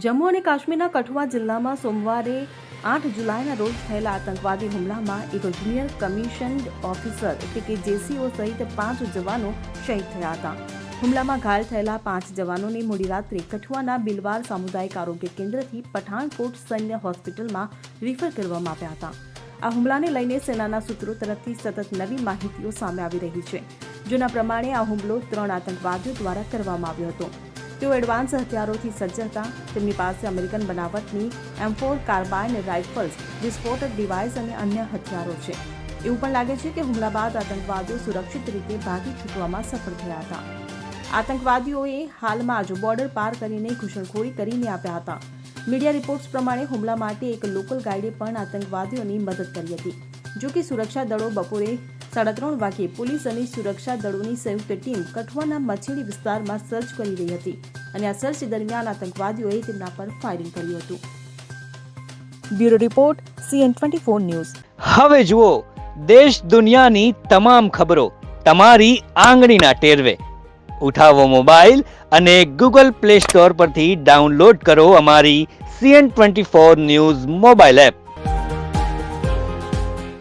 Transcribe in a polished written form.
જમ્મુ અને કાશ્મીરના કઠુઆ જિલ્લામાં સોમવારે 8 જુલાઈના રોજ થયેલા આતંકવાદી હુમલામાં એક જુનિયર કમિશન્ડ ઓફિસર એટલે કે જેસીઓ સહિત 5 જવાનો શહીદ થયા હતા. હુમલામાં ઘાયલ થયેલા 5 જવાનોને મોડી રાત્રે કઠુઆના બિલવાર સામુદાયિક આરોગ્ય કેન્દ્રથી પઠાણકોટ સૈન્ય હોસ્પિટલમાં રિફર કરવામાં આવ્યા હતા. આ હુમલાને લઈને સેનાના સૂત્રો તરફથી સતત નવી માહિતીઓ સામે આવી રહી છે. જેના પ્રમાણે આ હુમલો 3 આતંકવાદીઓ દ્વારા કરવામાં આવ્યો હતો. તેઓ એડવાન્સ હથિયારોથી સજ્જ હતા. તેમની પાસે અમેરિકન બનાવટની M4 કાર્બાઇન રાઇફલ્સ, વિસ્ફોટક ડિવાઇસ અને અન્ય હથિયારો છે. એવું પણ લાગે છે કે હુમલા બાદ આતંકવાદીઓ સુરક્ષિત રીતે ભાગી છૂટવામાં સફળ થયા હતા. આતંકવાદીઓએ હાલમાં જ બોર્ડર પાર કરીને ઘૂસણખોરી કરીને આવ્યા હતા. મીડિયા રિપોર્ટ્સ પ્રમાણે હુમલા માટે એક લોકલ ગાઈડે પણ આતંકવાદીઓની મદદ કરી હતી. જો કે સુરક્ષા દળો બપોરે 3:30 વાગ્યે પોલીસ અને સુરક્ષા દળોની સંયુક્ત ટીમ કઠુઆના મછેડી વિસ્તારમાં સર્ચ કરી રહી હતી અને આ સર્ચ દરમિયાન આતંકવાદીઓએ તેમના પર ફાયરિંગ કર્યું હતું. Bureau report CN24 news. હવે જુઓ દેશ દુનિયાની તમામ ખબરો તમારી આંગળીના ટેરવે. ઉઠાવો મોબાઈલ અને Google Play Store પરથી ડાઉનલોડ કરો અમારી CN24 ન્યૂઝ મોબાઈલ એપ.